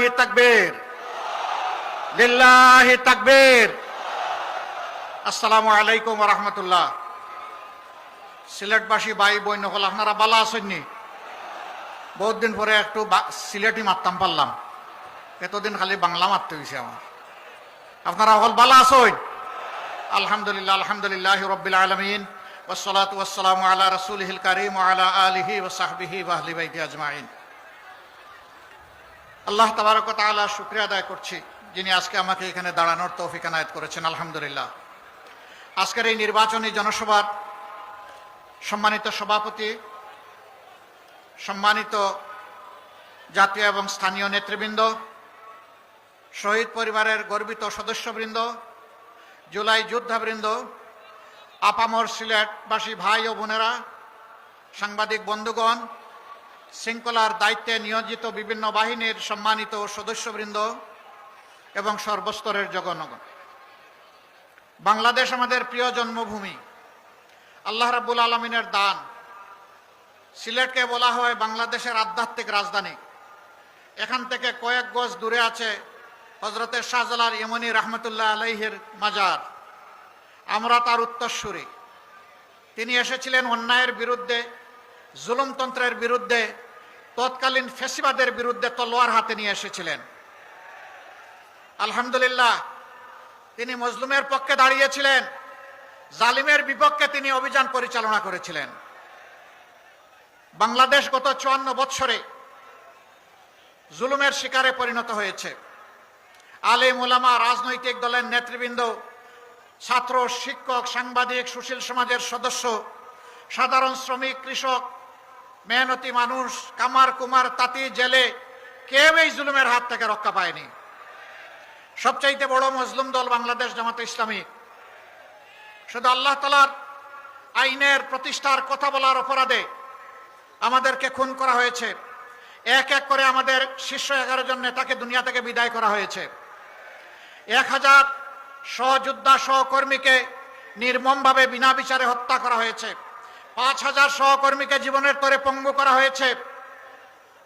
লিল্লাহি তাকবীর, লিল্লাহি তাকবীর। আসসালামু আলাইকুম ওয়া রাহমাতুল্লাহ। সিলেটবাসী ভাই বোন হল, আপনারা ভালো আছেননি? বহুত দিন পরে একটু সিলেটি মারতাম পারলাম, এতদিন খালি বাংলা মারতে হয়েছে আমার। আপনারা হল ভালো আছেন? আলহামদুলিল্লাহ, আলহামদুলিল্লাহ রাব্বিল আলামিন, ওয়াসসালাতু ওয়াসসালামু আলা রাসূলিহিল কারীম ওয়া আলা আলিহি ওয়া সাহবিহি ওয়া আহলি বাইতি আজমাইন। আল্লাহ তাবারক ওয়া তাআলা শুকরিয়া আদায় করছি, যিনি আজকে আমাকে এখানে দাঁড়ানোর তৌফিক এনায়েত করেছেন। আলহামদুলিল্লাহ। আজকের এই নির্বাচনী জনসভার সম্মানিত সভাপতি, সম্মানিত জাতীয় এবং স্থানীয় নেতৃবৃন্দ, শহীদ পরিবারের গর্বিত সদস্যবৃন্দ, জুলাই যোদ্ধাবৃন্দ, আপামর সিলেটবাসী ভাই ও বোনেরা, সাংবাদিক বন্ধুগণ, শৃঙ্খলার দায়িত্বে নিয়োজিত বিভিন্ন বাহিনীর সম্মানিত সদস্যবৃন্দ এবং সর্বস্তরের জনগণ, বাংলাদেশ আমাদের প্রিয় জন্মভূমি, আল্লাহ রাব্বুল আলামিনের দান। সিলেটকে বলা হয় বাংলাদেশের আধ্যাত্মিক রাজধানী। এখান থেকে কয়েক গজ দূরে আছে হযরতে শাহজালাল ইমানি রহমতুল্লাহ আলাইহির মাজার। আমরা তার উত্তরসূরি। তিনি এসেছিলেন অন্যায়ের বিরুদ্ধে, জুলুমতন্ত্রের বিরুদ্ধে, তৎকালীন ফ্যাসিবাদের বিরুদ্ধে তলোয়ার হাতে নিয়ে এসেছিলেন। আলহামদুলিল্লাহ, তিনি মজলুমের পক্ষে দাঁড়িয়েছিলেন, জালিমের বিপক্ষে তিনি অভিযান পরিচালনা করেছিলেন। বাংলাদেশ গত 54 বৎসরে জুলুমের শিকারে পরিণত হয়েছে। আলেম ওলামা, রাজনৈতিক দলের নেতৃবৃন্দ, ছাত্র, শিক্ষক, সাংবাদিক, সুশীল সমাজের সদস্য, সাধারণ শ্রমিক, কৃষক, মেহনতি মানুষ, কামার কুমার, তাঁতি, জেলে, কেউ এই জুলুমের হাত থেকে রক্ষা পায়নি। সবচাইতে বড় মজলুম দল বাংলাদেশ জামাতে ইসলামী। শুধু আল্লাহ তাআলার আইনের প্রতিষ্ঠার কথা বলার অপরাধে আমাদেরকে খুন করা হয়েছে। এক এক করে আমাদের শীর্ষ 11 জন নেতাকে দুনিয়া থেকে বিদায় করা হয়েছে। 1000 সহযোদ্ধা সহকর্মীকে নির্মমভাবে বিনা বিচারে হত্যা করা হয়েছে। 5000 সহকর্মীকে জীবনের তরে পঙ্গু করা হয়েছে।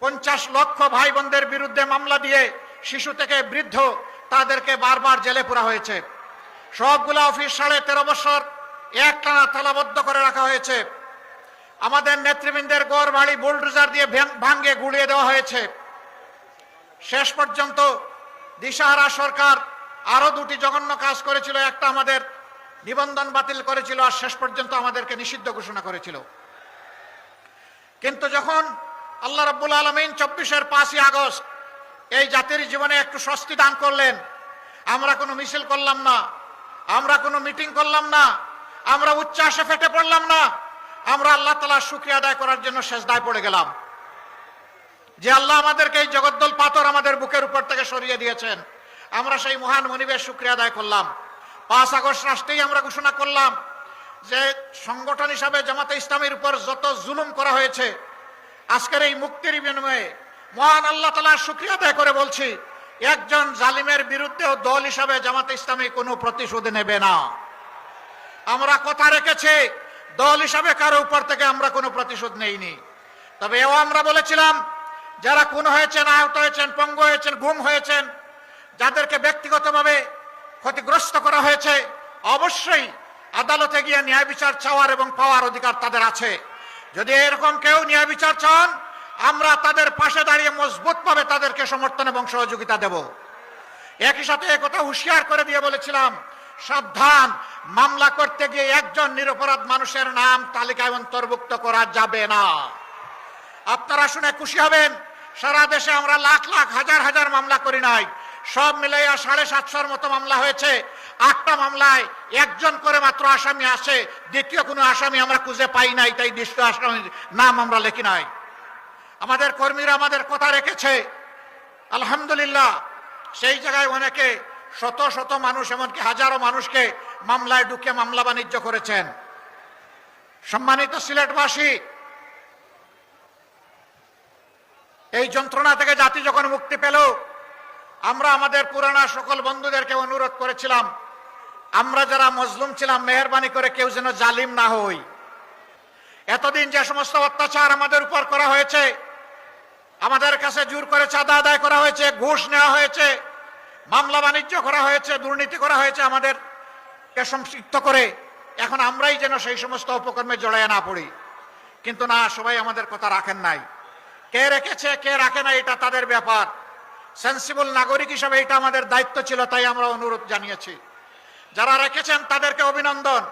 50 লক্ষ ভাই বোনদের বিরুদ্ধে মামলা দিয়ে শিশু থেকে বৃদ্ধ তাদেরকে বারবার জেলে পুরা হয়েছে। সবগুলা অফিস 13.5 বছর একটানা তালাবদ্ধ করে রাখা হয়েছে। আমাদের নেতৃবৃন্দের ঘর বাড়ি বুলডোজার দিয়ে ভাঙ্গে গুড়িয়ে দেওয়া হয়েছে। শেষ পর্যন্ত দিশাহারা সরকার আরো 2টি জঘন্য কাজ করেছিল। একটা আমাদের নিবন্ধন বাতিল করেছিল, আর শেষ পর্যন্ত আমাদেরকে নিষিদ্ধ ঘোষণা করেছিল। কিন্তু যখন আল্লাহ রাব্বুল আলামিন 24-এর 5ই আগস্ট এই জাতির জীবনে একটু স্বস্তি দান করলেন, আমরা কোনো মিছিল করলাম না, আমরা কোনো মিটিং করলাম না, আমরা উচ্ছ্বাসে ফেটে পড়লাম না, আমরা আল্লাহ তাআলার শুকরিয়া আদায় করার জন্য সেজদায় পড়ে গেলাম যে আল্লাহ আমাদেরকে এই জগদ্দল পাথর আমাদের বুকের উপর থেকে সরিয়ে দিয়েছেন। আমরা সেই মহান মনিবের শুকরিয়া আদায় করলাম। 5 আগস্ট রাষ্ট্রেই আমরা ঘোষণা করলাম যে সংগঠন হিসাবে জামাতে ইসলামীর উপর যত জুলুম করা হয়েছে, আজকের এই মুক্তির বিনিময়ে মহান আল্লাহ তাআলার শুকরিয়া আদায় করে বলছি, একজন জালিমের বিরুদ্ধেও দল হিসাবে জামাতে ইসলামী কোনো প্রতিশোধ নেবে না। আমরা কথা রেখেছি, দল হিসাবে কারো উপর থেকে আমরা কোনো প্রতিশোধ নেইনি। তবে এও আমরা বলেছিলাম, যারা খুন হয়েছেন, আহত হয়েছেন, পঙ্গু হয়েছেন, গুম হয়েছেন, যাদেরকে ব্যক্তিগতভাবে ক্ষতিগ্রস্ত করা হয়েছে, অবশ্যই আদালতে গিয়ে ন্যায় বিচার চাওয়ার এবং পাওয়ার অধিকার তাদের আছে। যদি এরকম কেউ ন্যায় বিচার চান, আমরা তাদের পাশে দাঁড়িয়ে মজবুতভাবে তাদেরকে সমর্থন এবং সহযোগিতা দেব। একই সাথে একথা হুঁশিয়ার করে দিয়ে বলেছিলাম, সাবধান, মামলা করতে গিয়ে একজন নিরপরাধ মানুষের নাম তালিকায় অন্তর্ভুক্ত করা যাবে না। আপনারা শুনে খুশি হবেন, সারা দেশে আমরা লাখ লাখ হাজার হাজার মামলা করি নাই, সব মিলাইয়া 750-এর মতো মামলা হয়েছে। 8টা মামলায় একজন করে মাত্র আসামি আসে, দ্বিতীয় কোনো আসামি আমরা খুঁজে পাই নাই, তাই দ্বিতীয় আসামির নাম আমরা লিখি নাই। আমাদের কর্মীরা আমাদের কথা রেখেছে, আলহামদুলিল্লাহ। সেই জায়গায় অনেকে শত শত মানুষ, এমনকি হাজারো মানুষকে মামলায় ঢুকে মামলা বাণিজ্য করেছেন। সম্মানিত সিলেটবাসী, এই যন্ত্রণা থেকে জাতি যখন মুক্তি পেল, আমরা আমাদের পুরানা সকল বন্ধুদেরকে অনুরোধ করেছিলাম, আমরা যারা মজলুম ছিলাম, মেহেরবানি করে কেউ যেন জালিম না হই। এতদিন যে সমস্ত অত্যাচার আমাদের উপর করা হয়েছে, আমাদের কাছে জোর করে চাঁদা আদায় করা হয়েছে, ঘুষ নেওয়া হয়েছে, মামলা বাণিজ্য করা হয়েছে, দুর্নীতি করা হয়েছে আমাদেরকে সম্পৃক্ত করে। এখন আমরাই যেন সেই সমস্ত অপকর্মে জড়ায় না পড়ি। কিন্তু না, সবাই আমাদের কথা রাখেন নাই। কে রেখেছে কে রাখে না এটা তাদের ব্যাপার। সেন্সিবল নাগরিক হিসাবে এটা আমাদের দায়িত্ব ছিল, তাই আমরা অনুরোধ জানিয়েছি। যারা রেখেছেন তাদেরকে অভিনন্দন,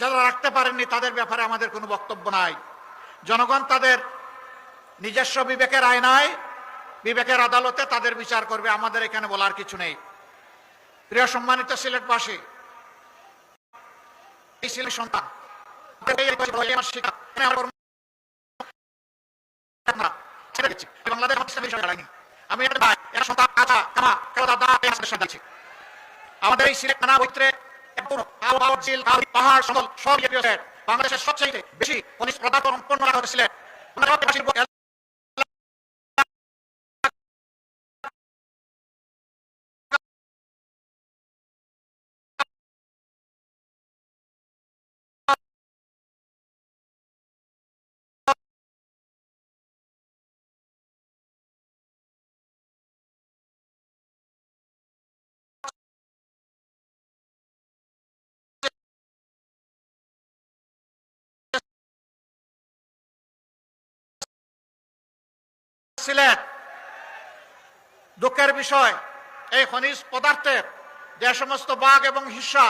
যারা রাখতে পারেননি তাদের ব্যাপারে আমাদের কোনো বক্তব্য নাই। জনগণ তাদের নিজস্ব বিবেকের আয়নায়, বিবেকের আদালতে তাদের বিচার করবে, আমাদের এখানে বলার কিছু নেই। প্রিয় সম্মানিত সিলেটবাসী, এই সিলেট সন্তান আমাদের এই সিলেট নানা বৈত্রে পাহাড় সমল সব বাংলাদেশের সবচেয়ে বেশি খনিজ পদার্থ সম্পন্ন রাখা হয়েছিল। সিলেট দুঃখের বিষয়, এই খনিজ পদার্থের যে সমস্ত ভাগ এবং হিস্সা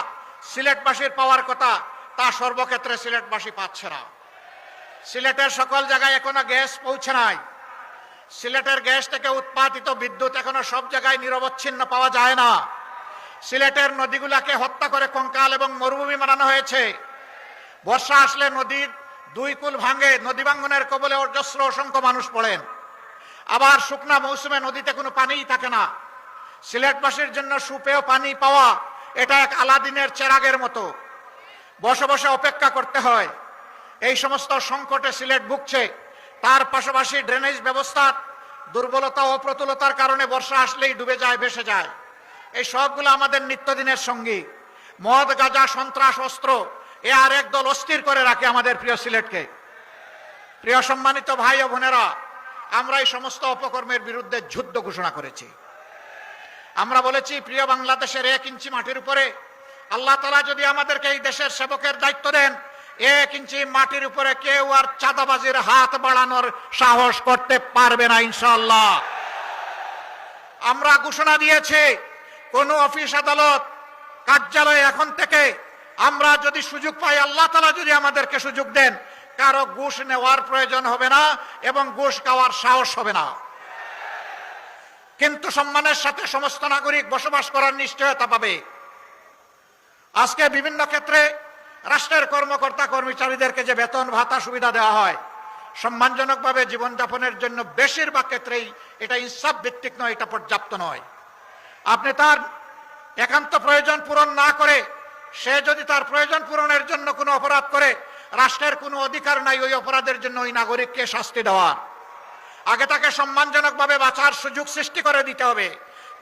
সিলেটবাসীর পাওয়ার কথা তা সর্বক্ষেত্রে সিলেটবাসী পাচ্ছে না। সিলেটের সকল জায়গায় এখনো গ্যাস পৌঁছে নাই। সিলেটের গ্যাস থেকে উৎপাদিত বিদ্যুৎ এখনো সব জায়গায় নিরবচ্ছিন্ন পাওয়া যায় না। সিলেটের নদীগুলাকে হত্যা করে কঙ্কাল এবং মরুভূমি বানানো হয়েছে। বর্ষা আসলে নদীর দুই কুল ভাঙে, নদী ভাঙ্গনের কবলে অজস্র অসংখ্য মানুষ পড়েন। আবার শুকনা মৌসুমে নদীতে কোনো পানিই থাকে না। সিলেটবাসীর জন্য সুপেয় পানি পাওয়া এটা এক আলাদিনের চেরাগের মতো, বসে বসে অপেক্ষা করতে হয়। এই সমস্ত সংকটে সিলেট ভুগছে। তার পাশাপাশি ড্রেনেজ ব্যবস্থার দুর্বলতা ও প্রতুলতার কারণে বর্ষা আসলেই ডুবে যায়, ভেসে যায়। এই সবগুলো আমাদের নিত্যদিনের সঙ্গী। মদ, গাঁজা, সন্ত্রাস, অস্ত্র এ আর একদল অস্থির করে রাখে আমাদের প্রিয় সিলেটকে। প্রিয় সম্মানিত ভাই ও বোনেরা, আমরা এই সমস্ত অপকর্মের বিরুদ্ধে যুদ্ধ ঘোষণা করেছি। আমরা বলেছি, প্রিয় বাংলাদেশের 1 ইঞ্চি মাটির উপরে আল্লাহ তাআলা যদি আমাদেরকে এই দেশের সেবকের দায়িত্ব দেন, 1 ইঞ্চি মাটির উপরে কেউ আর চাঁদাবাজির হাত বাড়ানোর সাহস করতে পারবে না ইনশাআল্লাহ। আমরা ঘোষণা দিয়েছি, কোন অফিস, আদালত, কার্যালয়ে এখন থেকে আমরা যদি সুযোগ পাই, আল্লাহ তাআলা যদি আমাদেরকে সুযোগ দেন, কারো ঘুষ নেওয়ার প্রয়োজন হবে না এবং ঘুষ খাওয়ার সাহস হবে না। কিন্তু সম্মানের সাথে সমস্ত নাগরিক বসবাস করার নিশ্চয়তা পাবে। আজকে বিভিন্ন ক্ষেত্রে রাষ্ট্রের কর্মকর্তা কর্মচারীদেরকে যে বেতন ভাতা সুবিধা দেওয়া হয় সম্মানজনকভাবে জীবনযাপনের জন্য, বেশিরভাগ ক্ষেত্রেই এটা ইনসাফ ভিত্তিক নয়, এটা পর্যাপ্ত নয়। আপনি তার একান্ত প্রয়োজন পূরণ না করে, সে যদি তার প্রয়োজন পূরণের জন্য কোনো অপরাধ করে, রাষ্ট্রের কোনো অধিকার নাই ওই অপরাধের জন্য ওই নাগরিককে শাস্তি দেওয়ার। আগে তাকে সম্মানজনকভাবে বাঁচার সুযোগ সৃষ্টি করে দিতে হবে।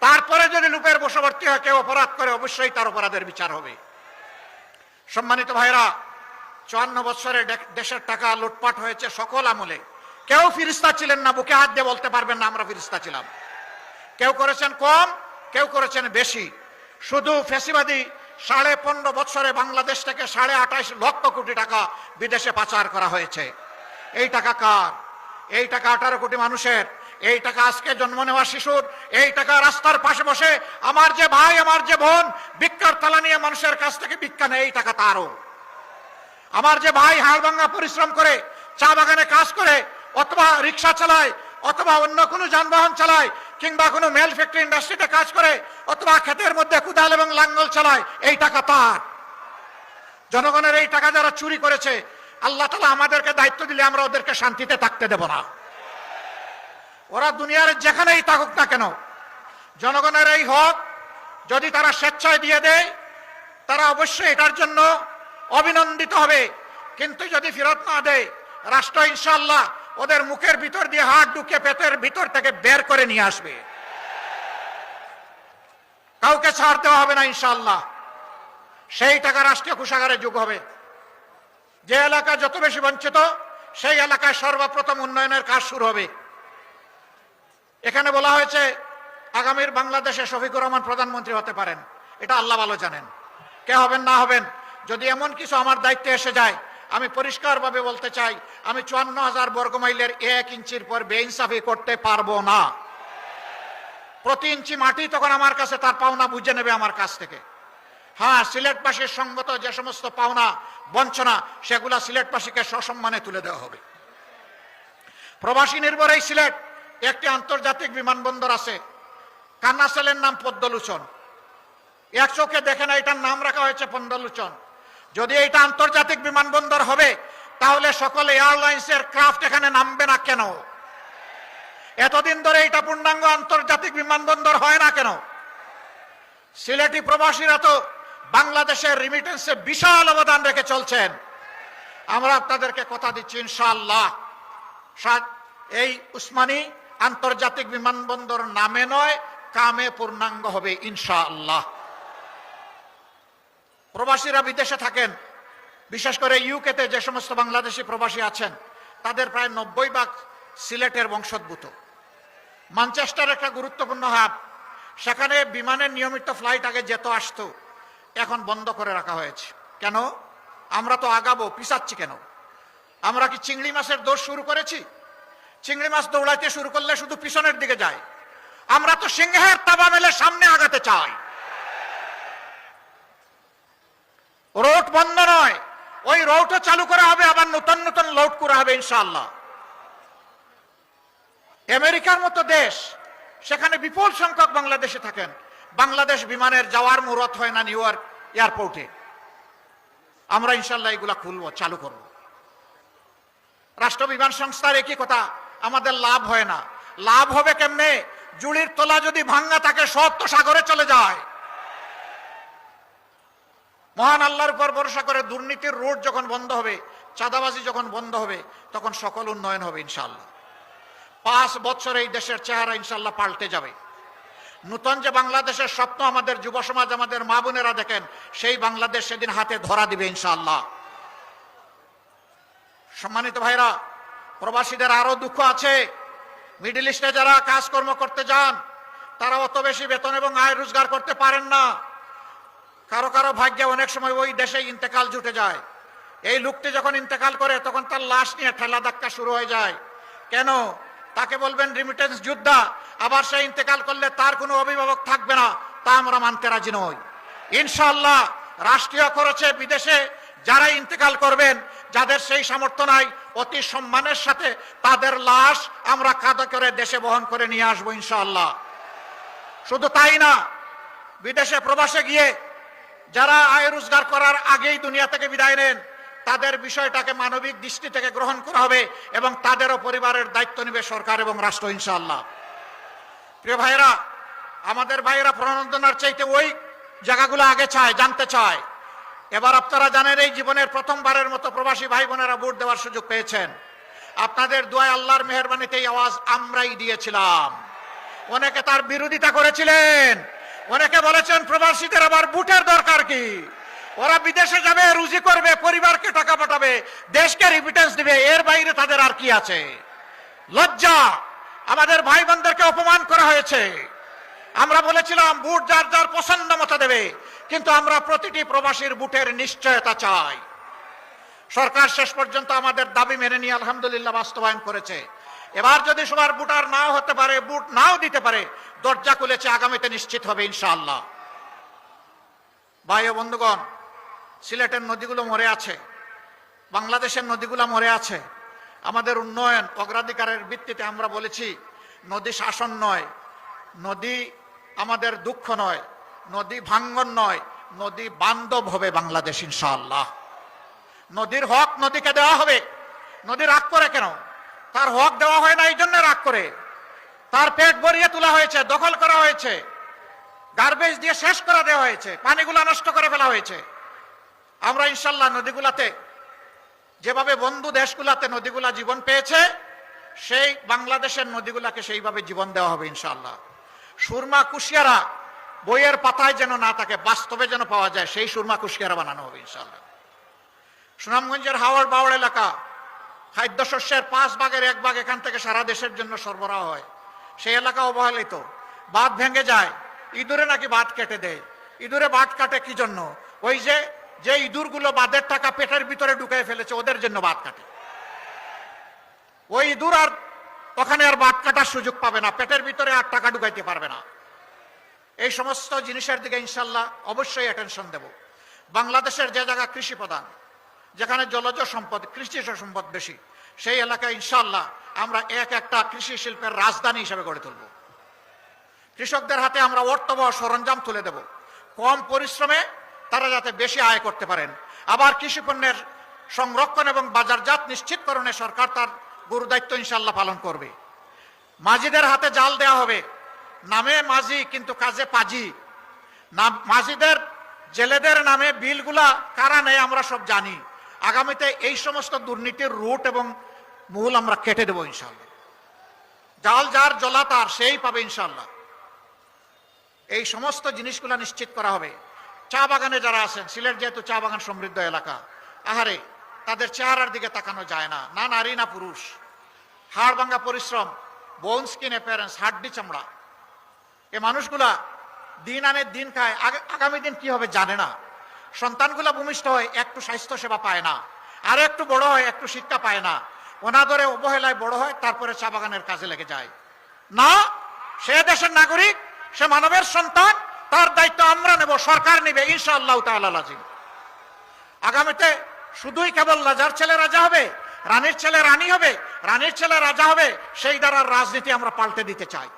তারপরে যদি লুপের বশবর্তী হয়ে কেউ অপরাধ করে, অবশ্যই তার অপরাধের বিচার হবে। সম্মানিত ভাইরা, 54 বছরে দেশের টাকা লুটপাট হয়েছে সকল আমলে। কেউ ফিরিস্তা ছিলেন না, বুকে হাত দিয়ে বলতে পারবেন না আমরা ফিরিস্তা ছিলাম। কেউ করেছেন কম, কেউ করেছেন বেশি। শুধু ফ্যাসিবাদী 15.5 বছরে বাংলাদেশ থেকে 28.5 লক্ষ কোটি টাকা বিদেশে পাচার করা হয়েছে। এই টাকা কার? এই টাকা 18 কোটি মানুষের। এই টাকা আজকে জন্ম নেওয়া শিশুর। এই টাকা রাস্তার পাশে বসে আমার যে ভাই, আমার যে বোন ভিক্ষার থালা নিয়ে মানুষের কাছ থেকে ভিক্ষা নেয়, এই টাকা তারও। আমার যে ভাই হাড়ভাঙ্গা পরিশ্রম করে চা বাগানে কাজ করে, অথবা রিক্সা চালায়, অথবা অন্য কোনো যানবাহন চালায়, কিংবা কোনো মেল ফ্যাক্টরি ইন্ডাস্ট্রিতে কাজ করে, অথবা ক্ষেতের মধ্যে কুদাল এবং লাঙ্গল চালায়, এই টাকা তার। জনগণের এই টাকা যারা চুরি করেছে, আল্লাহ তাআলা আমাদেরকে দায়িত্ব দিলে আমরা ওদেরকে শান্তিতে থাকতে দেব না। ওরা দুনিয়ার যেখানেই থাকুক না কেন, জনগণের এই হক যদি তারা স্বেচ্ছায় দিয়ে দেয়, তারা অবশ্যই এটার জন্য অভিনন্দিত হবে। কিন্তু যদি ফেরত না দেয়, রাষ্ট্র ইনশাআল্লাহ ওদের মুখের ভিতর দিয়ে হাত ঢুকে পেটের ভিতর থেকে বের করে নিয়ে আসবে। কাউকে ছাড় দেওয়া হবে না ইনশাআল্লাহ। সেই টাকা রাষ্ট্রীয় কোষাগারে যোগ হবে। যে এলাকা যত বেশি বঞ্চিত, সেই এলাকায় সর্বপ্রথম উন্নয়নের কাজ শুরু হবে। এখানে বলা হয়েছে আগামীর বাংলাদেশে শফিকুর রহমান প্রধানমন্ত্রী হতে পারেন। এটা আল্লাহ ভালো জানেন কে হবেন না হবেন। যদি এমন কিছু আমার দায়িত্বে এসে যায়, আমি পরিষ্কারভাবে বলতে চাই, আমি 54,000 বর্গমাইলের 1 ইঞ্চির পর বেইনসাফি করতে পারবো না। প্রতি ইঞ্চি মাটি তখন আমার কাছে তার পাওনা বুঝে নেবে আমার কাছ থেকে। হ্যাঁ, সিলেটবাসীর সঙ্গত যে সমস্ত পাওনা বঞ্চনা, সেগুলা সিলেটবাসীকে সসম্মানে তুলে দেওয়া হবে। প্রবাসী নির্ভর এই সিলেট একটি আন্তর্জাতিক বিমানবন্দর আছে, কান্নাসালের নাম পদ্মলোচন। এক চোখে দেখে না, এটার নাম রাখা হয়েছে পদ্মলোচন। যদি এটা আন্তর্জাতিক বিমানবন্দর হবে, তাহলে সকল এয়ারলাইন্সের ক্রাফট এখানে নামবে না কেন? এতদিন ধরে এটা পূর্ণাঙ্গ আন্তর্জাতিক বিমানবন্দর হয় না কেন? সিলেটি প্রবাসীরা তো বাংলাদেশের রিমিটেন্সে বিশাল অবদান রেখে চলছেন। আমরা আপনাদেরকে কথা দিচ্ছি, ইনশাআল্লাহ এই উসমানী আন্তর্জাতিক বিমানবন্দর নামে নয়, কামে পূর্ণাঙ্গ হবে ইনশাআল্লাহ। প্রবাসীরা বিদেশে থাকেন, বিশেষ করে ইউকেতে যে সমস্ত বাংলাদেশি প্রবাসী আছেন, তাদের প্রায় 90% সিলেটের বংশোদ্ভূত। ম্যানচেস্টার একটা গুরুত্বপূর্ণ হাব, সেখানে বিমানের নিয়মিত ফ্লাইট আগে যেত আসতো, এখন বন্ধ করে রাখা হয়েছে। কেন? আমরা তো আগাবো, পিছাচ্ছি কেন? আমরা কি চিংড়ি মাছের দৌড় শুরু করেছি? চিংড়ি মাছ দৌড়াইতে শুরু করলে শুধু পিছনের দিকে যায়। আমরা তো সিংহের তাবা মেলে সামনে আগাতে চাই। রোড বন্ধ নয়, ওই রোডও চালু করা হবে, আবার নতুন নতুন লোড করা হবে ইনশাআল্লাহ। আমেরিকার মতো দেশ, সেখানে বিপুল সংখ্যক বাংলাদেশে থাকেন। বাংলাদেশ বিমানের যাওয়ার মুহূর্ত হয় না নিউ ইয়র্ক এয়ারপোর্টে। আমরা ইনশাআল্লাহ এগুলা খুলবো, চালু করব। রাষ্ট্র বিমান সংস্থার একই কথা, আমাদের লাভ হয় না। লাভ হবে কেমনে? জুড়ির তলা যদি ভাঙ্গা থাকে, সব তো সাগরে চলে যায়। মহান আল্লাহর উপর ভরসা করে দুর্নীতির রোড যখন বন্ধ হবে, চাঁদাবাজি যখন বন্ধ হবে, তখন সকল উন্নয়ন হবে ইনশাআল্লাহ। 5 বছরে এই দেশের চেহারা ইনশাআল্লাহ পাল্টে যাবে। নতুন যে বাংলাদেশের স্বপ্ন আমাদের যুব সমাজ, আমাদের মা বোনেরা দেখেন, সেই বাংলাদেশ সেদিন হাতে ধরা দিবে ইনশাআল্লাহ। সম্মানিত ভাইরা, প্রবাসীদের আরো দুঃখ আছে। মিডল ইস্টে যারা কাজকর্ম করতে যান, তারা অত বেশি বেতন এবং আয় রোজগার করতে পারেন না। কারো কারো ভাগ্যে অনেক সময় ওই দেশে ইন্তেকাল জুটে যায়। এই লোকটি যখন ইন্তেকাল করে, তখন তার লাশ নিয়ে ঠেলা ধাক্কা শুরু হয়ে যায়। কেন? তাকে বলবেন রিমিটেন্স যোদ্ধা, আবার সে ইন্তেকাল করলে তার কোনো অভিভাবক থাকবে না, তা আমরা মানতে রাজি নই। ইনশাআল্লাহ রাষ্ট্রীয় খরচে বিদেশে যারা ইন্তেকাল করবেন, যাদের সেই সামর্থ্য নাই, অতি সম্মানের সাথে তাদের লাশ আমরা কাঁধে করে দেশে বহন করে নিয়ে আসবো ইনশাআল্লাহ। শুধু তাই না, বিদেশে প্রবাসে গিয়ে যারা আয় রোজগার করার আগেই দুনিয়া থেকে বিদায় নেন, তাদের বিষয়টাকে মানবিক দৃষ্টি থেকে গ্রহণ করা হবে এবং তাদেরও পরিবারের দায়িত্ব নেবে সরকার এবং রাষ্ট্র ইনশাআল্লাহ। প্রিয় ভাইরা, আমাদের ভাইরা প্রণোদনার চাইতে ওই জায়গাগুলো আগে চায়, জানতে চায়। এবার আপনারা জানেন, এই জীবনের প্রথমবারের মতো প্রবাসী ভাই বোনেরা ভোট দেওয়ার সুযোগ পেয়েছেন। আপনাদের দোয়ায়, আল্লাহর মেহেরবানিতে এই আওয়াজ আমরাই দিয়েছিলাম। অনেকে তার বিরোধিতা করেছিলেন, অনেকে বলেছেন প্রবাসীদের আবার ভোটের দরকার কি? ওরা বিদেশে যাবে, রুজি করবে, পরিবারকে টাকা পাঠাবে, দেশকে রিমিটেন্স দিবে, এর বাইরে তাদের আর কি আছে? লজ্জা! আমাদের ভাই বোনদেরকে অপমান করা হয়েছে। আমরা বলেছিলাম ভোট যার যার পছন্দ মতো দেবে, কিন্তু আমরা প্রতিটি প্রবাসীর ভোটের নিশ্চয়তা চাই। সরকার শেষ পর্যন্ত আমাদের দাবি মেনে নিয়ে আলহামদুলিল্লাহ বাস্তবায়ন করেছে। এবার যদি সবার ভোটার নাও হতে পারে, ভোট নাও দিতে পারে, দরজা খুলেছে, আগামীতে নিশ্চিত হবে ইনশাআল্লাহ। ভাই ও বন্ধুগণ, সিলেটের নদীগুলো মরে আছে, বাংলাদেশের নদীগুলো মরে আছে। আমাদের উন্নয়ন অগ্রাধিকারের ভিত্তিতে আমরা বলেছি, নদী শাসন নয়, নদী আমাদের দুঃখ নয়, নদী ভাঙ্গন নয়, নদী বান্ধব হবে বাংলাদেশ ইনশাআল্লাহ। নদীর হক নদীকে দেওয়া হবে। নদী রাগ করে কেন? তার হক দেওয়া হয় না এই জন্য রাগ করে। তার পেট ভরিয়ে তোলা হয়েছে, দখল করা হয়েছে, গার্বেজ দিয়ে শেষ করে দেওয়া হয়েছে, পানিগুলা নষ্ট করে ফেলা হয়েছে। আমরা ইনশাআল্লাহ নদীগুলাতে, যেভাবে বন্ধু দেশগুলাতে নদীগুলা জীবন পেয়েছে, সেই বাংলাদেশের নদীগুলাকে সেইভাবে জীবন দেওয়া হবে ইনশাআল্লাহ। সুরমা কুশিয়ারা বইয়ের পাতায় যেন না থাকে, বাস্তবে যেন পাওয়া যায়, সেই সুরমা কুশিয়ারা বানানো হবে ইনশাআল্লাহ। সুনামগঞ্জের হাওড় বাওড় এলাকা, খাদ্যশস্যের 5 ভাগের 1 ভাগ এখান থেকে সারা দেশের জন্য সরবরাহ হয়। সেই এলাকা অবহেলিত, বাঁধ ভেঙে যায়, ইঁদুরে নাকি বাঁধ কেটে দেয়। ইঁদুরে বাঁধ কাটে কি জন্য? ওই যে ইঁদুরগুলো বাঁধের টাকা পেটের ভিতরে ঢুকিয়ে ফেলেছে, ওদের জন্য বাঁধ কাটে। ওই ইঁদুর আর ওখানে আর বাঁধ কাটার সুযোগ পাবে না, পেটের ভিতরে আর টাকা ঢুকাইতে পারবে না। এই সমস্ত জিনিসের দিকে ইনশাল্লাহ অবশ্যই অ্যাটেনশন দেব। বাংলাদেশের যে জায়গা কৃষি প্রধান, যেখানে জলজ সম্পদ, কৃষি সম্পদ বেশি, সেই এলাকায় ইনশাল্লাহ আমরা একটা কৃষি শিল্পের রাজধানী হিসেবে গড়ে তুলব। কৃষকদের হাতে আমরা অর্থবহ সরঞ্জাম তুলে দেব, কম পরিশ্রমে তারা যাতে বেশি আয় করতে পারেন। আবার কৃষি পণ্যের সংরক্ষণ এবং বাজারজাত নিশ্চিতকরণে সরকার তার গুরু দায়িত্ব ইনশাল্লাহ পালন করবে। মাঝিদের হাতে জাল দেওয়া হবে, নামে মাঝি কিন্তু কাজে পাজি। মাঝিদের, জেলেদের নামে বিলগুলা কারা নেয় আমরা সব জানি। আগামীতে এই সমস্ত দুর্নীতির রুট এবং মূল আমরা কেটে দেবো ইনশাল্লাহ। জাল যার জলা তার, সেই পাবে ইনশাল্লাহ। এই সমস্ত জিনিসগুলা নিশ্চিত করা হবে। চা বাগানে যারা আছেন, সিলেট যেহেতু চা বাগান সমৃদ্ধ এলাকা, আহারে তাদের চেহারার দিকে তাকানো যায় না, না নারী না পুরুষ। হাড় ভাঙ্গা পরিশ্রম, বোন স্কিন অ্যাপিয়ারেন্স, হাড্ডি চামড়া। এই মানুষগুলা দিন আনে দিন খায়, আগামী দিন কি হবে জানে না। সন্তানগুলা ভূমিষ্ঠ হয়, একটু স্বাস্থ্য সেবা পায় না, আরো একটু বড় হয়, একটু শিক্ষা পায় না, অনাদরে অবহেলায় বড় হয়, তারপরে চা বাগানের কাজে লেগে যায়। না, সে দেশের নাগরিক, সে মানবের সন্তান, তার দায়িত্ব আমরা নেব, সরকার নেবে ইনশাআল্লাহ তাআলা লাজিম। আগামীতে শুধুই কেবল রাজার ছেলে রাজা হবে, রানীর ছেলে রানী হবে, রানীর ছেলে রাজা হবে, সেই দ্বারার রাজনীতি আমরা পাল্টে দিতে চাই।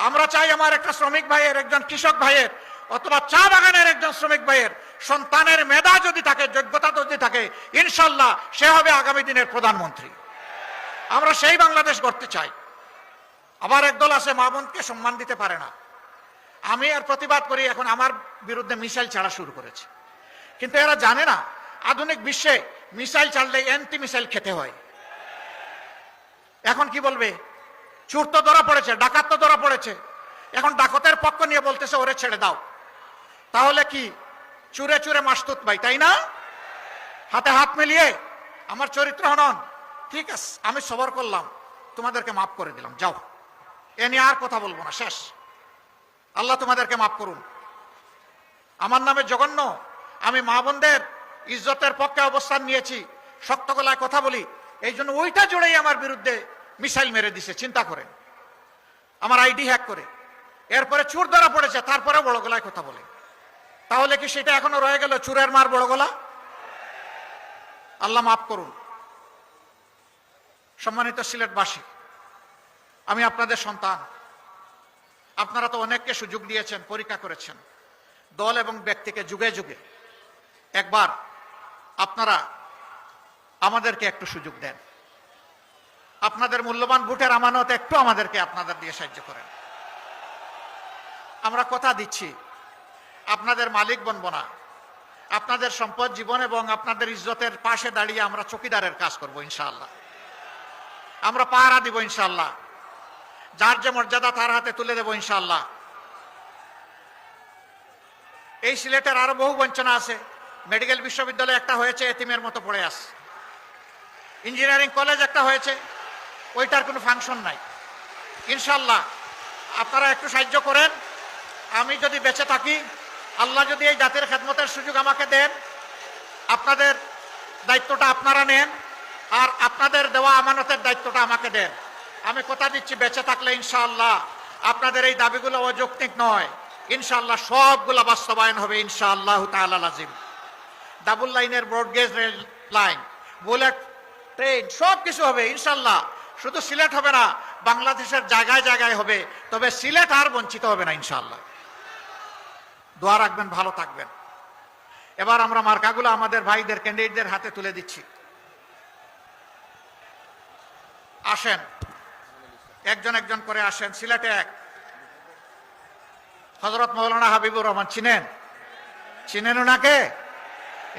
আমরা চাই আমার একটা শ্রমিক ভাইয়ের, একজন কৃষক ভাইয়ের অথবা চা বাগানের একজন শ্রমিক ভাইয়ের সন্তানের মেধা যদি থাকে, যোগ্যতা যদি থাকে, ইনশাল্লাহ সে হবে আগামী দিনের প্রধানমন্ত্রী। আমরা সেই বাংলাদেশ গড়তে চাই। আবার একদল আছে মা বোনকে সম্মান দিতে পারে না। আমি আর প্রতিবাদ করি, এখন আমার বিরুদ্ধে মিসাইল ছাড়া শুরু করেছে। কিন্তু এরা জানে না আধুনিক বিশ্বে মিসাইল ছাড়লে অ্যান্টি মিসাইল খেতে হয়। এখন কি বলবে? চোর তো ধরা পড়েছে, ডাকাত তো ধরা পড়েছে, এখন ডাকাতের পক্ষ নিয়ে বলতেছে ওরে ছেড়ে দাও। তাহলে কি চুরে চুরে মাসতুত ভাই, তাই না? হাতে হাত মিলিয়ে আমার চরিত্র হনন, ঠিক আছে আমি সবর করলাম, তোমাদেরকে মাফ করে দিলাম, যাও, এ নিয়ে আর কথা বলবো না, শেষ। আল্লাহ তোমাদেরকে মাফ করুন। আমার নামে জঘন্য, আমি মা বোনদের ইজ্জতের পক্ষে অবস্থান নিয়েছি, শক্ত গলায় কথা বলি, এই জন্য ওইটা জুড়েই আমার বিরুদ্ধে মিসাইল মেরে দিছে। চিন্তা করেন, আমার আইডি হ্যাক করে, এরপরে চোর ধরা পড়েছে, তারপরে বড় গলায় কথা বলে। তাহলে কি সেটা এখনো রয়ে গেল চোরের মার বড় গলা? আল্লাহ মাফ করুন। সম্মানিত সিলেটবাসী, আমি আপনাদের সন্তান। আপনারা তো অনেককে সুযোগ দিয়েছেন, পরীক্ষা করেছেন, দল এবং ব্যক্তিকে যুগে যুগে। একবার আপনারা আমাদেরকে একটু সুযোগ দেন, আপনাদের মূল্যবান ভোটের আমানত একটু আমাদেরকে আপনাদের দিয়ে সাহায্য করেন। আমরা কথা দিচ্ছি, আপনাদের মালিক বনব না, আপনাদের সম্পদ, জীবন এবং আপনাদের ইজ্জতের পাশে দাঁড়িয়ে আমরা চকিদারের কাজ করব ইনশাআল্লাহ। আমরা পাহারা দিব ইনশাআল্লাহ, যার যে মর্যাদা তার হাতে তুলে দেব ইনশাআল্লাহ। এই সিলেটের আরো বহু বঞ্চনা আছে। মেডিকেল বিশ্ববিদ্যালয় একটা হয়েছে, এতিমের মতো পড়ে আছে। ইঞ্জিনিয়ারিং কলেজ একটা হয়েছে, ওইটার কোনো ফাংশন নাই। ইনশাআল্লাহ আপনারা একটু সাহায্য করেন। আমি যদি বেঁচে থাকি, আল্লাহ যদি এই জাতির খেদমতের সুযোগ আমাকে দেন, আপনাদের দায়িত্বটা আপনারা নেন, আর আপনাদের দেওয়া আমানতের দায়িত্বটা আমাকে দেন। আমি কথা দিচ্ছি, বেঁচে থাকলে ইনশাআল্লাহ আপনাদের এই দাবিগুলো অযৌক্তিক নয়, ইনশাআল্লাহ সবগুলো বাস্তবায়ন হবে ইনশাআল্লাহ তাআলা লাজিম। ডাবল লাইনের broad gauge rail line, bullet train, সব কিছু হবে ইনশাআল্লাহ। শুধু সিলেট হবে না, বাংলাদেশের জায়গায় জায়গায় হবে, তবে সিলেট আর বঞ্চিত হবে না ইনশাআল্লাহ। দোয়া রাখবেন, ভালো থাকবেন। এবার আমরা মার্কাগুলো আমাদের ভাইদের, ক্যান্ডিডেটদের হাতে তুলে দিচ্ছি। আসেন, একজন একজন করে আসেন। সিলেটে এক হযরত মাওলানা হাবিবুর রহমান, চিনেন ওনাকে?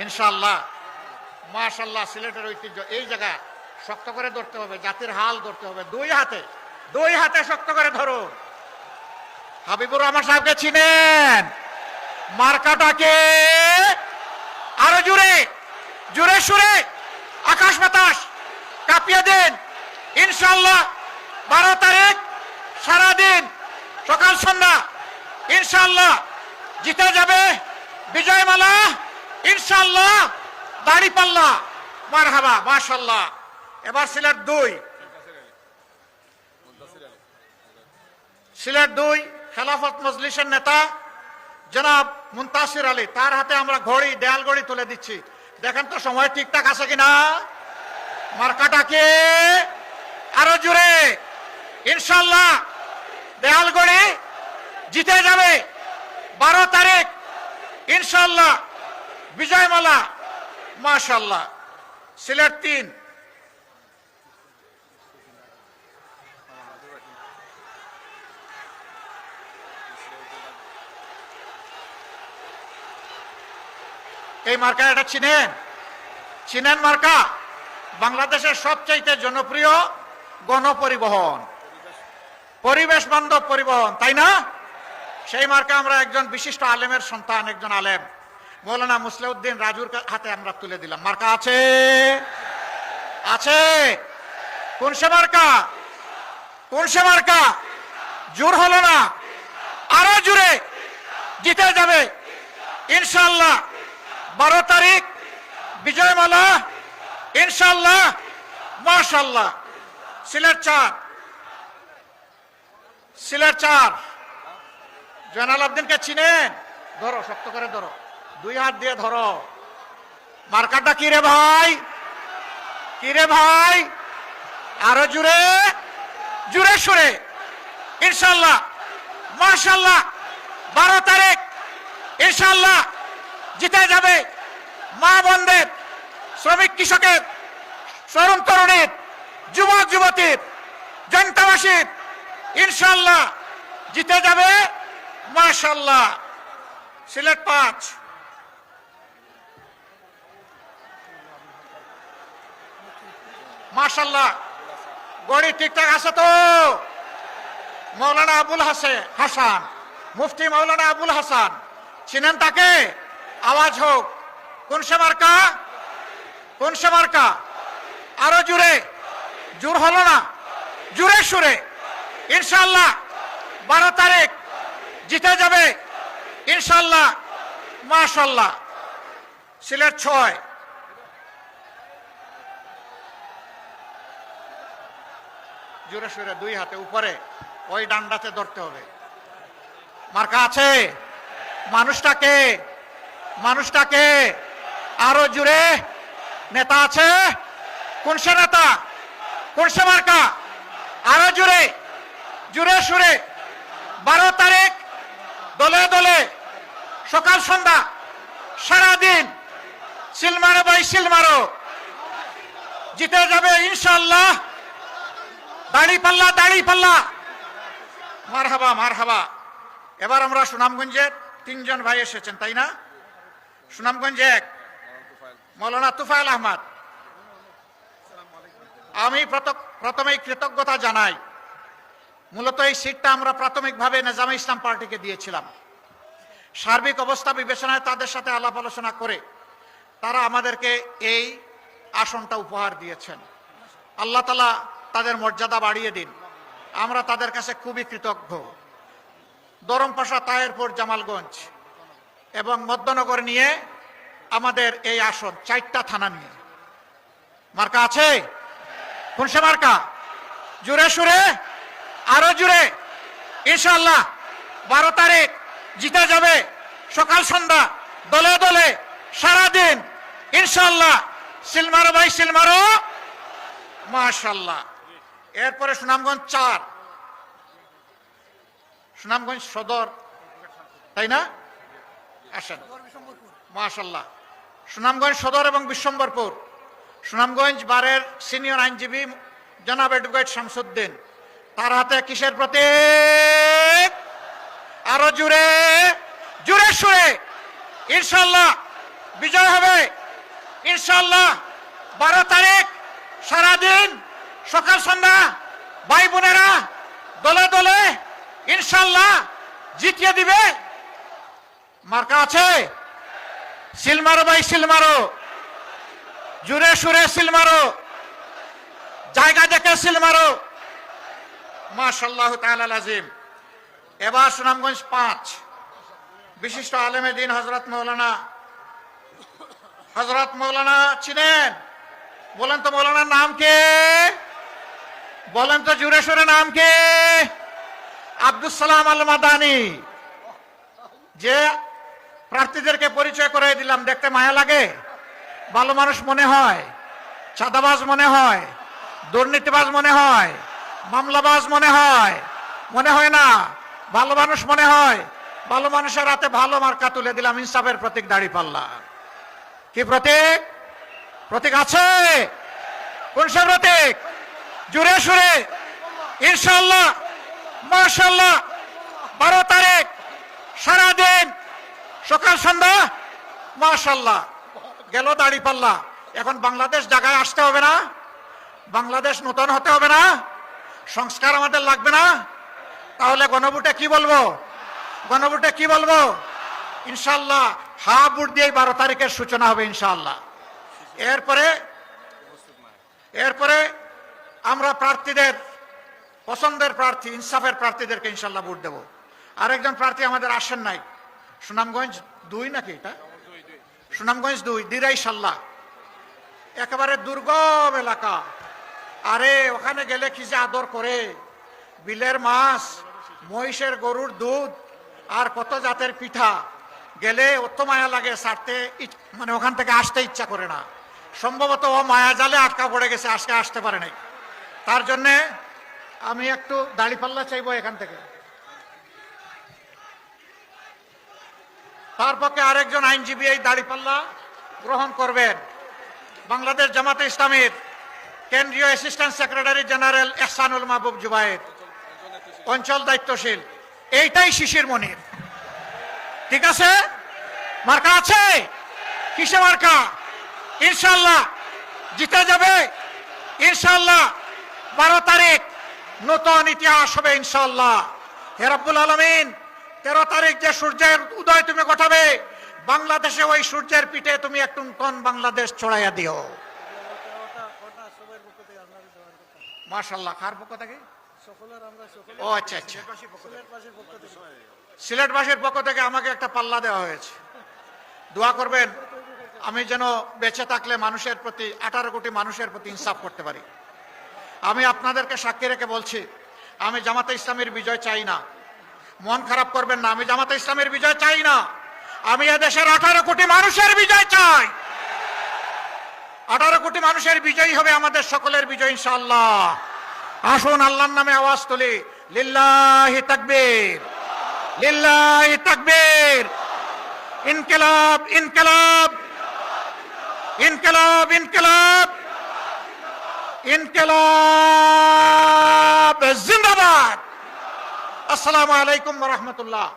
ইনশাআল্লাহ, মাশাআল্লাহ। সিলেটের ঐতিহ্য, এই জায়গা শক্ত করে ধরতে হবে, জাতির হাল ধরতে হবে, দুই হাতে শক্ত করে ধরুন। হাবিবুর রহমান সাহেবকে চিনেন? মার্কাটাকে আরো জোরে জোরে সুরে আকাশ বাতাস কাঁপিয়ে দেন ইনশাআল্লাহ। 12 তারিখ সারাদিন সকাল সন্ধ্যা ইনশাআল্লাহ জিতে যাবে বিজয়মালা ইনশাআল্লাহ দাড়িপাল্লা মারহাবা মাশাআল্লাহ। এবার সিলেট 2 খেলাফত মজলিসের নেতা জনাব মুনতাসির আলী, তার হাতে আমরা ঘড়ি দেয়াল ঘড়ি তুলে দিচ্ছি। দেখেন তো সময় ঠিকঠাক আছে কিনা। মার্কাটাকে আরো জোরে ইনশাআল্লাহ দেয়াল ঘড়ি জিতে যাবে 12 তারিখ ইনশাআল্লাহ বিজয়মালা মাশাআল্লাহ। সিলেট 3 এই মার্কা এটা চিনেন মার্কা বাংলাদেশের সবচাইতে জনপ্রিয় গণপরিবহন, পরিবেশ বান্ধব পরিবহন, তাই না? সেই মার্কা আমরা একজন বিশিষ্ট আলেমের সন্তান, একজন আলেম মৌলানা মুসলিউদ্দিন রাজুর হাতে আমরা তুলে দিলাম। মার্কা আছে আছে কোন সে মার্কা জোর হলো না, আরো জোরে জিতে যাবে ইনশাআল্লাহ 12 তারিখ বিজয়মালা ইনশাআল্লাহ মাশাআল্লাহ। সিলেট 4 জয়নাল আবদিনকে চিনেন? ধরো, শক্ত করে ধরো, 2 হাত দিয়ে ধরো। মার্কাটা কি রে ভাই? আরো জোরে সুরে ইনশাআল্লাহ মাশাআল্লাহ 12 তারিখ ইনশাআল্লাহ জিতে যাবে মা বোনদের, শ্রমিক কৃষকের, তরুণ তরুণীর, যুবক যুবতীর, জনতাবাসীর ইনশাআল্লাহ জিতে যাবে মাশাআল্লাহ। সিলেট 5 মাশাআল্লাহ গড়ি ঠিকঠাক আছে তো? মৌলানা আবুল হাসান, মুফতি মৌলানা আবুল হাসান, চিনেন তাকে? আওয়াজ হোক। কোন সে মার্কা? আরো জোর হলো না, জোরে সুরে ইনশাআল্লাহ 12 তারিখ জিতে যাবে ইনশাআল্লাহ মাশাআল্লাহ। সিলেট 6 জোরে সুরে 2 হাতে উপরে, ওই ডান্ডাতে ধরতে হবে। মার্কা আছে? মানুষটাকে আরো জোরে। নেতা আছে? কোন সে নেতা? কোন সে মার্কা? আরো জোরে সুরে 12 তারিখ দলে দলে সকাল সন্ধ্যা সারাদিন সিলমারো ভাই সিলমারো জিতে যাবে ইনশাআল্লাহ দাড়িপাল্লা মারহাবা। এবার আমরা সুনামগঞ্জের 3 জন ভাই এসেছেন, তাই না? সুনামগঞ্জ 1 মৌলানা তুফাইল আহমদ। আমি প্রথমেই কৃতজ্ঞতা জানাই। মূলত এই সিটটা আমরা প্রাথমিকভাবে নিজামে ইসলাম পার্টিকে দিয়েছিলাম। সার্বিক অবস্থা বিবেচনায় তাদের সাথে আলাপ আলোচনা করে তারা আমাদেরকে এই আসনটা উপহার দিয়েছেন। আল্লাহ তাআলা তাদের মর্যাদা বাড়িয়ে দিন। আমরা তাদের কাছে খুবই কৃতজ্ঞ। দরমপাশা, তাহেরপুর, জামালগঞ্জ এবং মধ্যনগর নিয়ে আমাদের এই আসন 4টা থানা নিয়ে। মার্কা আছে? কোন সে মার্কা? জোরে সুরে আরো জোরে ইনশাআল্লাহ 12 তারিখ জিতে যাবে সকাল সন্ধ্যা দলে দলে সারাদিন ইনশাআল্লাহ সিলমারো ভাই সিলমারো মাশাআল্লাহ। এরপরে সুনামগঞ্জ 4 সুনামগঞ্জ সদর, তাই না? আসেন মাশাআল্লাহ। সুনামগঞ্জ সদর এবং বিশ্বম্বরপুর। সুনামগঞ্জ বারের সিনিয়র আইনজীবী জনাব অ্যাডভোকেট শামসুদ্দিন, তার হাতে কিসের প্রতীক? আরো জোরে সুরে ইনশাআল্লাহ বিজয় হবে ইনশাআল্লাহ 12 তারিখ সারাদিন সকাল সন্ধ্যা ভাই বোনেরা দলে দলে ইনশাআল্লাহ জিতিয়ে দিবে। মার্কা আছে? সিলমারো ভাই সিলমারো, জোরে সুরে সিলমারো, জায়গা দেখে সিলমারো মাশাআল্লাহ তাআলা আজিম। এবার সুনামগঞ্জ 5 বিশিষ্ট আলেমে দ্বীন হযরত মৌলানা চিনেন? বলেন তো মৌলানার নাম কে? বলেন তো জুড়ে সুরে নাম কে? আব্দুস সালাম আল মাদানী। যে প্রার্থীদেরকে পরিচয় করে দিলাম, দেখতে মায়া লাগে? ভালো মানুষ মনে হয়? চাঁদাবাজ মনে হয়? দুর্নীতিবাজ মনে হয়? মামলাবাজ মনে হয়? মনে হয় না? ভালো মানুষ মনে হয়? ভালো মানুষের হাতে ভালো মার্কা তুলে দিলাম, ইনসাফের প্রতীক দাঁড়িপাল্লা। কি প্রতীক? প্রতীক আছে? কোন সে প্রতীক? জুড়ে সুরে ইনশাআল্লাহ মাশাআল্লাহ। 12 তারিখ সারাদিন সকাল সন্ধ্যা মাশাআল্লাহ। গেল দাঁড়িপাল্লা। এখন বাংলাদেশ জায়গায় আসতে হবে না? বাংলাদেশ নতুন হতে হবে না? সংস্কার আমাদের লাগবে না? তাহলে গণভোটে কি বলবো? গণভোটে কি বলবো? ইনশাআল্লাহ হা ভোট দিয়ে 12 তারিখের সূচনা হবে ইনশাআল্লাহ। এরপরে আমরা প্রার্থীদের পছন্দের প্রার্থী, ইনসাফের প্রার্থীদেরকে ইনশাআল্লাহ ভোট দেব। আরেকজন প্রার্থী আমাদের আসেন নাই, সুনামগঞ্জ 2 নাকি এটা? সুনামগঞ্জ 2 দিরাই সাল্লাহ, একেবারে দুর্গম এলাকা। আরে ওখানে গেলে কি যে আদর করে, বিলের মাছ, মহিষের গরুর দুধ আর কত জাতের পিঠা। গেলে অত মায়া লাগে, ছাড়তে মানে ওখান থেকে আসতে ইচ্ছা করে না। সম্ভবত ও মায়া জালে আটকা পড়ে গেছে, আজকে আসতে পারে নাই। তার জন্যে আমি একটু দাঁড়িপাল্লা চাইবো এখান থেকে। তার পক্ষে আরেকজন আইনজীবী এই দাঁড়িপাল্লা গ্রহণ করবেন। বাংলাদেশ জামাতে ইসলামীর কেন্দ্রীয় অ্যাসিস্ট্যান্ট সেক্রেটারি জেনারেল এহসানুল মাহবুব জুবায়ের, অঞ্চল দায়িত্বশীল। এইটাই শিশির মনির। ঠিক আছে? মার্কা আছে? কিসে মার্কা? ইনশাআল্লাহ জিতে যাবে ইনশাআল্লাহ। 12 তারিখ নতুন ইতিহাস হবে ইনশাআল্লাহ। হে রব্বুল আলামিন, 13 তারিখ যে সূর্যের উদয় তুমি ঘটাবে, বাংলাদেশে ওই সূর্যের পিঠে তুমি একটু নতুন বাংলাদেশ ছড়াইয়া দিও মাশাআল্লাহ। কার পক্ষ থেকে? ও আচ্ছা আচ্ছা, সিলেটবাসীর পক্ষ থেকে আমাকে একটা পাল্লা দেওয়া হয়েছে। দোয়া করবেন আমি যেন বেঁচে থাকলে মানুষের প্রতি, 18 কোটি মানুষের প্রতি ইনসাফ করতে পারি। আমি আপনাদেরকে সাক্ষী রেখে বলছি, আমি জামাতে ইসলামের বিজয় চাই না। মন খারাপ করবেন না, আমি জামাতে ইসলামের বিজয় চাই না। আমি এদেশের 18 কোটি মানুষের বিজয় চাই। 18 কোটি মানুষের বিজয় হবে আমাদের সকলের বিজয় ইনশাআল্লাহ। আসুন আল্লাহর নামে আওয়াজ তুলি, লিল্লাহি তাকবীর, লিল্লাহি তাকবীর। ইনকিলাব ইনকিলাব ইনকিলাব ইনকিলাব ইনকিলাব জিন্দাবাদ। আসসালামু আলাইকুম ওয়া রাহমাতুল্লাহ।